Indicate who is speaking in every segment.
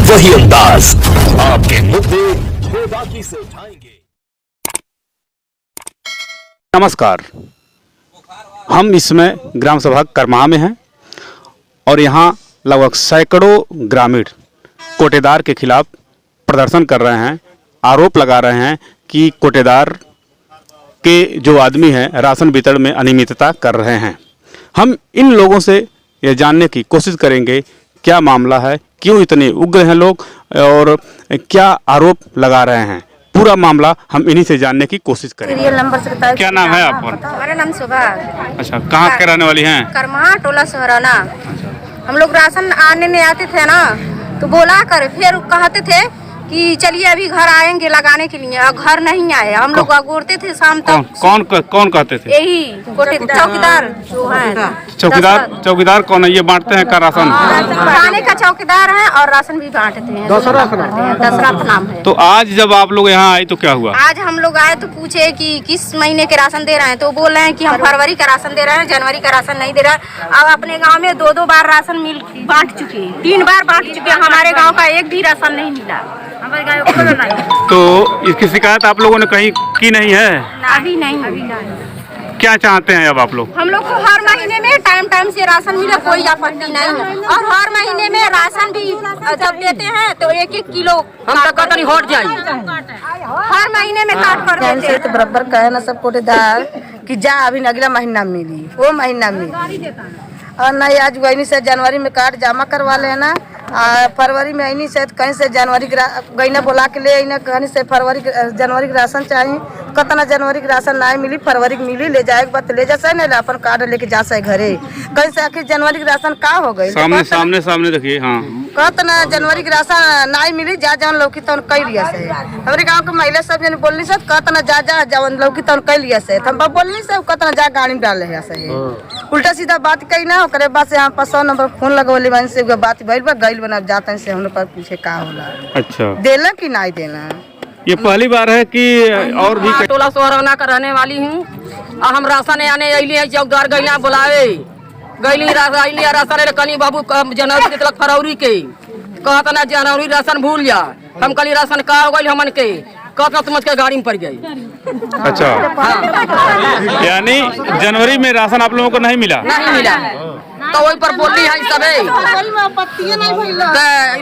Speaker 1: वही अंदाज, आपके मुद्दे बेबाकी से उठाएंगे।
Speaker 2: नमस्कार, हम इसमें ग्राम सभा करमाह में हैं और यहाँ लगभग सैकड़ों ग्रामीण कोटेदार के खिलाफ प्रदर्शन कर रहे हैं। आरोप लगा रहे हैं कि कोटेदार के जो आदमी हैं राशन वितरण में अनियमितता कर रहे हैं। हम इन लोगों से यह जानने की कोशिश करेंगे क्या मामला है, क्यों इतने उग्र हैं लोग और क्या आरोप लगा रहे हैं। पूरा मामला हम इन्हीं से जानने की कोशिश करेंगे।
Speaker 3: सीरियल नंबर से बताओ।
Speaker 2: क्या नाम है आपका?
Speaker 3: हमारा नाम शोभा।
Speaker 2: अच्छा, कहाँ के रहने वाली हैं?
Speaker 3: करमाह टोला सोहराना। हम लोग राशन आने आते थे ना, तो बोला कर फिर कहते थे कि चलिए अभी घर आएंगे लगाने के लिए, और घर नहीं आए। हम लोग अगोरते थे शाम तक।
Speaker 2: कौन कहते थे?
Speaker 3: यही चौकीदार जो है।
Speaker 2: चौकीदार कौन है? ये बांटते हैं का राशन?
Speaker 3: खाने का चौकीदार है और राशन भी बांटते हैं। दशरथ नाम है।
Speaker 2: तो आज जब आप लोग यहाँ आए तो क्या हुआ?
Speaker 3: आज हम लोग आए तो पूछे कि किस महीने के राशन दे रहे हैं, तो बोल रहे हैं कि हम फरवरी का राशन दे रहे हैं, जनवरी का राशन नहीं दे रहा है। अब अपने गांव में दो बार राशन मिल बांट चुके हैं, 3 बार बांट चुके हैं। हमारे गांव का एक भी राशन नहीं मिला। हमारे गांव को नहीं।
Speaker 2: तो इसकी शिकायत आप लोगों ने कहीं की नहीं है?
Speaker 3: अभी नहीं।
Speaker 2: क्या चाहते हैं अब आप लोग?
Speaker 3: हम लोग को हर महीने में टाइम से राशन मिले, कोई आपत्ति नहीं है। और हर महीने में राशन भी जब देते हैं तो 1-1 किलो हम तक कतरी हट जाए। हर महीने में काट कर देते हैं।
Speaker 4: तो बराबर कहे ना सब कोटेदार कि जा अभी अगला महीना मिली, वो महीना मिली। और नहीं आज वही से जनवरी में कार्ड जमा करवा लेना, फरवरी में आई से कहीं से जनवरी गईना बोला के ले आई, कहीं से जनवरी के राशन चाहिए। कतना जनवरी के राशन नहीं मिली, फरवरी के मिली, ले जाए बात ले जा ना, अपन कार्ड लेके जा सके घरे। कहीं से आखिर जनवरी के राशन का हो गई?
Speaker 2: सामने देखिए। हाँ,
Speaker 4: कहतना जनवरी के राशन नहीं मिली, जा जवन लौकी तवन कई लिया से। हमारे गांव के महिला सब जन बोलनी से कहतना जा जवन लौकी तवन कई लिया से। हम बोलनी से कहतना जा गाड़ी में डाल ले से। उल्टा सीधा बात कही ना, ओकरे बाद से यहाँ पर 100 नंबर फोन लगवली बन से बात भइल बा गइल बना जाते से हम लोग पर पूछे का होला। अच्छा, देला कि नहीं देला?
Speaker 2: ये पहली बार है कि और भी?
Speaker 5: टोला सोहराना का रहने वाली हूँ। हम राशन आने अली चौकीदार गैला बुलावे गैली राशन कली बाबू जनवरी के फरवरी के कहता ना जनवरी राशन भूल जा। हम कली राशन का हो गई हमन के कहता तुम के गाड़ी में पड़ गई।
Speaker 2: अच्छा, हाँ। यानी जनवरी में राशन आप लोगों को नहीं मिला?
Speaker 5: नहीं मिला तो वही पर बोली है सबे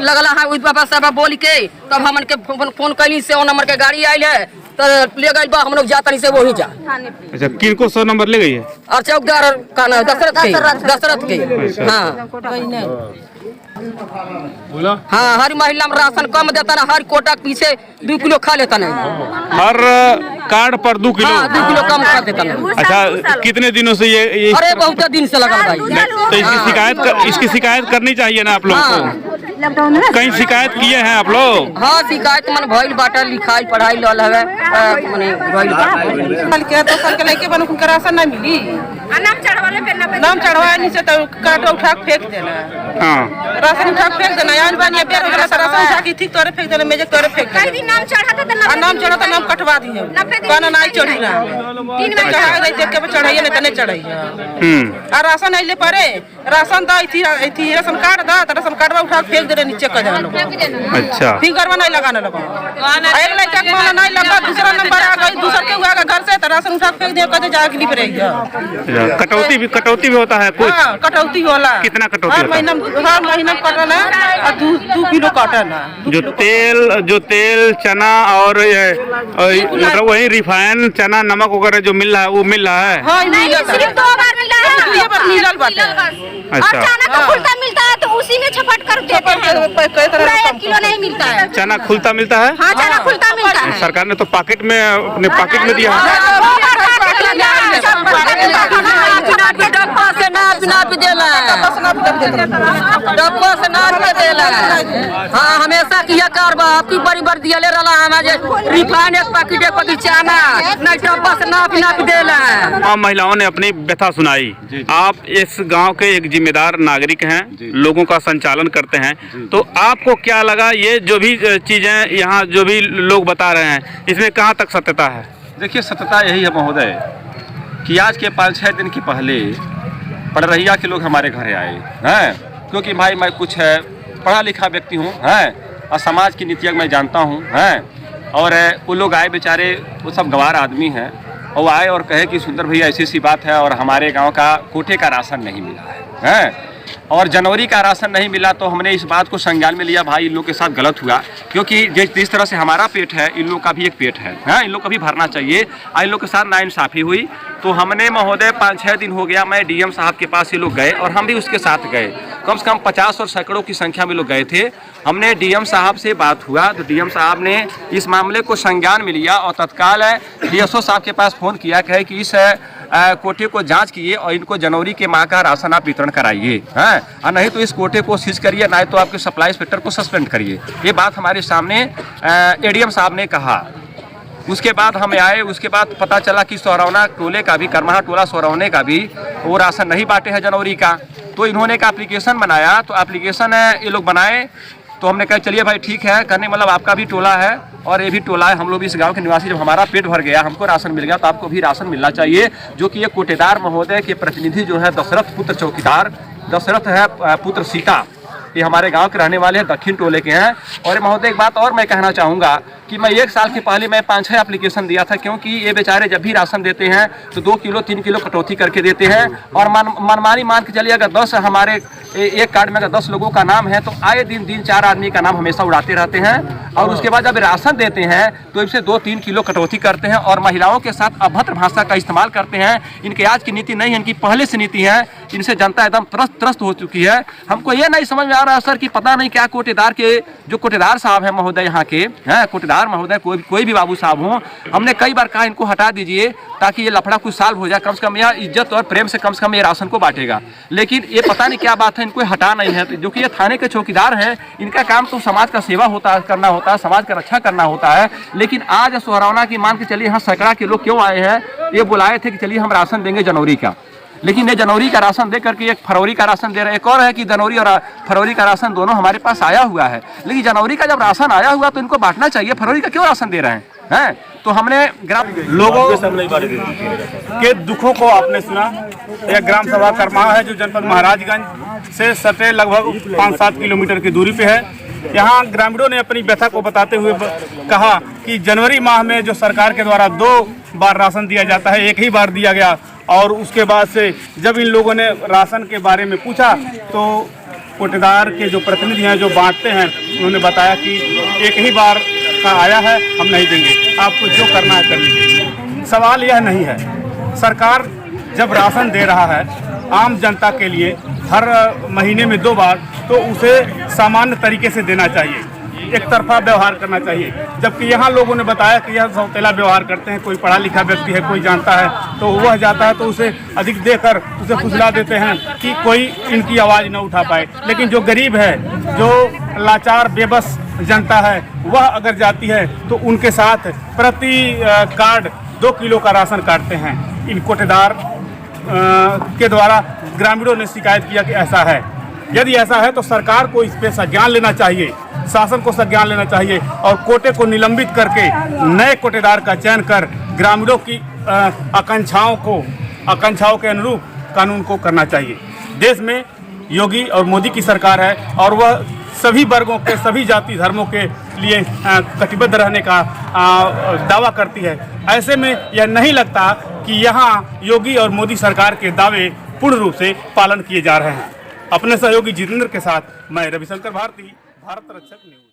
Speaker 5: लगला है उस पापा सब बोल के तब हमन के फोन कैली से 100 नंबर के गाड़ी आयल है तो ले गई बा। हम लोग जाता नहीं से वही जा।
Speaker 2: अच्छा, किनको 100 नंबर ले गई है?
Speaker 5: और चौकीदार का नाम दशरथ के। हाँ
Speaker 2: बोला।
Speaker 5: हाँ, हर महिला में राशन कम देता ना, हर कोटा के पीछे 2 किलो खा लेता नहीं।
Speaker 2: हर कार्ड पर 2 किलो?
Speaker 5: हाँ, 2 किलो कम खा देता नहीं।
Speaker 2: अच्छा, कितने दिनों से ये?
Speaker 5: अरे बहुत दिन से लगा भाई।
Speaker 2: तो इसकी शिकायत करनी चाहिए ना आप लोग को। कहीं शिकायत किए हैं आप लोग?
Speaker 5: हाँ, शिकायत मन भइल बाटा, लिखाई पढ़ाई लल हवे मने भइल
Speaker 4: कल के तो कल के लेके बन उनका राशन नहीं मिली। नाम चढ़वाए नहीं से तो कार्ड उठा के फेंक देना।
Speaker 2: हाँ,
Speaker 4: राशन उठा के फेंक देना। यानी बानी बेर हो गया राशन उठा के ठीक तोरे फेंक देना, मेजे तोरे फेंक देना।
Speaker 3: कई नाम चढ़ाता
Speaker 4: तो नाम कटवा दी है। काना नहीं चढ़ी ना, 3 में चढ़ा गई देख के चढ़ाइए नहीं तने चढ़ाइए। और राशन आइले परे राशन दा थी राशन कार्ड दा तो राशन कार्डवा उठा के फेंक दे नीचे कर देना। अच्छा, फिंगर में नहीं लगाने लगा। एक लड़का को नहीं लगा, दूसरा नंबर आ गई, दूसरा के हुआ घर से तो राशन उठा के फेंक दिया, कहते जाके लिप रहेगा।
Speaker 2: कटौती भी होता है कुछ?
Speaker 4: हाँ, कटौती होला।
Speaker 2: कितना कटौती?
Speaker 4: हर महीना कटना है और 2 किलो कटना।
Speaker 2: जो तेल चना और मतलब वही रिफाइन चना नमक वगैरह जो मिल रहा है वो मिल रहा है?
Speaker 4: हाँ,
Speaker 3: सिर्फ 2 बार मिला है।
Speaker 4: मिलल बाटे।
Speaker 3: और चना तो खुलता मिलता है तो उसी में छपट कर देते हैं। पूरा 1 किलो नहीं मिलता है।
Speaker 2: चना खुलता मिलता है?
Speaker 3: हाँ, चना खुलता मिलता है।
Speaker 2: सरकार ने तो पॉकेट में अपने पॉकेट में दिया है।
Speaker 5: हाँ, हमेशा किया कारबा आपकी बड़ी बार दिया ले रहा है रिफाइन एक पैकेट चना नहीं डब्बा से नाप देला।
Speaker 2: हाँ, महिलाओं ने अपनी व्यथा सुनाई। आप इस गांव के एक जिम्मेदार नागरिक हैं, लोगों का संचालन करते हैं, तो आपको क्या लगा ये जो भी चीजें यहाँ जो भी लोग बता रहे हैं इसमें कहाँ तक सत्यता है?
Speaker 6: देखिए, सत्यता यही है महोदय कि आज के 5-6 दिन के पहले पड़रहिया के लोग हमारे घर आए हैं, क्योंकि भाई मैं कुछ पढ़ा लिखा व्यक्ति हूँ, और समाज की नीतियाँ मैं जानता हूँ हैं। और वो लोग आए बेचारे, वो सब गंवार आदमी हैं, और वो आए और कहे कि सुंदर भैया ऐसी सी बात है और हमारे गांव का कोटे का राशन नहीं मिला है और जनवरी का राशन नहीं मिला। तो हमने इस बात को संज्ञान में लिया, भाई इन लोगों के साथ गलत हुआ, क्योंकि जिस तरह से हमारा पेट है इन लोगों का भी एक पेट है, इन लोग का भी भरना चाहिए। इन लोग के साथ नाइंसाफ़ी हुई। तो हमने महोदय 5-6 दिन हो गया, मैं डीएम साहब के पास ये लोग गए और हम भी उसके साथ गए, कम से कम 50 और सैकड़ों की संख्या में लोग गए थे। हमने डीएम साहब से बात हुआ तो डीएम साहब ने इस मामले को संज्ञान में लिया और तत्काल डीएसओ साहब के पास फ़ोन किया, कहे कि इस कोटे को जांच कीजिए और इनको जनवरी के माह का राशन आप वितरण कराइए, और नहीं तो इस कोटे को सीज करिए, नहीं तो आपके सप्लाई इंस्पेक्टर को सस्पेंड करिए। ये बात हमारे सामने एडीएम साहब ने कहा। उसके बाद हम आए, उसके बाद पता चला कि सोहरौना टोले का भी, करमाहा टोला सोहरौने का भी वो राशन नहीं बांटे हैं जनवरी का। तो इन्होंने एक एप्लीकेशन बनाया, तो एप्लीकेशन ये लोग बनाए, तो हमने कहा चलिए भाई ठीक है, करने मतलब आपका भी टोला है और ये भी टोला है, हम लोग भी इस गांव के निवासी, जब हमारा पेट भर गया, हमको राशन मिल गया, तो आपको भी राशन मिलना चाहिए। जो कि ये कोटेदार महोदय के प्रतिनिधि जो है दशरथ पुत्र चौकीदार, दशरथ है पुत्र सीता, ये हमारे गांव के रहने वाले हैं, दक्षिण टोले के हैं। और महोदय एक बात और मैं कहना चाहूँगा कि मैं 1 साल के पहले मैं 5-6 एप्लीकेशन दिया था, क्योंकि ये बेचारे जब भी राशन देते हैं तो 2 किलो 3 किलो कटौती करके देते हैं। और मनमानी मान के चलिए, अगर 10 हमारे एक कार्ड में अगर 10 लोगों का नाम है तो आए दिन 4 आदमी का नाम हमेशा उड़ाते रहते हैं। और उसके बाद जब राशन देते हैं तो इससे 2-3 किलो कटौती करते हैं और महिलाओं के साथ अभद्र भाषा का इस्तेमाल करते हैं। इनके आज की नीति नहीं है, इनकी पहले से नीति है। इनसे जनता एकदम त्रस्त हो चुकी है। हमको ये नहीं समझ में आ रहा है सर कि पता नहीं क्या कोटेदार के, जो कोटेदार साहब हैं महोदय यहाँ के हैं, कोटेदार महोदय कोई भी बाबू साहब हों, हमने कई बार कहा इनको हटा दीजिए ताकि ये लफड़ा कुछ साल हो जाए, कम से कम यह इज्जत और प्रेम से कम ये राशन को बांटेगा। लेकिन ये पता नहीं क्या बात है, इनको हटा नहीं है। जो कि ये थाने के चौकीदार हैं, इनका काम तो समाज का सेवा करना होता है, समाज का रक्षा करना होता है। लेकिन आज सोहरौना की मान के चलिए यहाँ सैकड़ा के लोग क्यों आए हैं, ये बुलाए थे कि चलिए हम राशन देंगे जनवरी का, लेकिन ये जनवरी का राशन दे करके एक फरवरी का राशन दे रहे हैं। एक और है कि जनवरी और फरवरी का राशन दोनों हमारे पास आया हुआ है, लेकिन जनवरी का जब राशन आया हुआ तो इनको बांटना चाहिए, फरवरी का क्यों राशन दे रहे हैं? तो हमने
Speaker 7: लोगों के दुखों को आपने सुना। यह ग्राम सभा करमाहा है जो जनपद महाराजगंज से सटे लगभग 5-7 किलोमीटर की दूरी पे है। यहाँ ग्रामीणों ने अपनी व्यथा को बताते हुए कहा कि जनवरी माह में जो सरकार के द्वारा 2 बार राशन दिया जाता है, एक ही बार दिया गया, और उसके बाद से जब इन लोगों ने राशन के बारे में पूछा तो कोटेदार के जो प्रतिनिधि हैं जो बांटते हैं, उन्होंने बताया कि एक ही बार का आया है, हम नहीं देंगे, आपको जो करना है कर लीजिए। सवाल यह नहीं है, सरकार जब राशन दे रहा है आम जनता के लिए हर महीने में 2 बार, तो उसे सामान्य तरीके से देना चाहिए, एक तरफा व्यवहार करना चाहिए। जबकि यहाँ लोगों ने बताया कि यह सौतेला व्यवहार करते हैं, कोई पढ़ा लिखा व्यक्ति है, कोई जानता है तो वह जाता है तो उसे अधिक देकर उसे फुसला देते हैं कि कोई इनकी आवाज़ न उठा पाए। लेकिन जो गरीब है, जो लाचार बेबस जनता है, वह अगर जाती है तो उनके साथ प्रति कार्ड 2 किलो का राशन काटते हैं। इन कोटेदार के द्वारा ग्रामीणों ने शिकायत किया कि ऐसा है। यदि ऐसा है तो सरकार को इस पे संज्ञान लेना चाहिए, शासन को संज्ञान लेना चाहिए और कोटे को निलंबित करके नए कोटेदार का चयन कर ग्रामीणों की आकांक्षाओं के अनुरूप कानून को करना चाहिए। देश में योगी और मोदी की सरकार है और वह सभी वर्गों के, सभी जाति धर्मों के लिए कटिबद्ध रहने का दावा करती है। ऐसे में यह नहीं लगता कि यहाँ योगी और मोदी सरकार के दावे पूर्ण रूप से पालन किए जा रहे हैं। अपने सहयोगी जितेंद्र के साथ मैं रविशंकर भारती, भारत रक्षक न्यूज।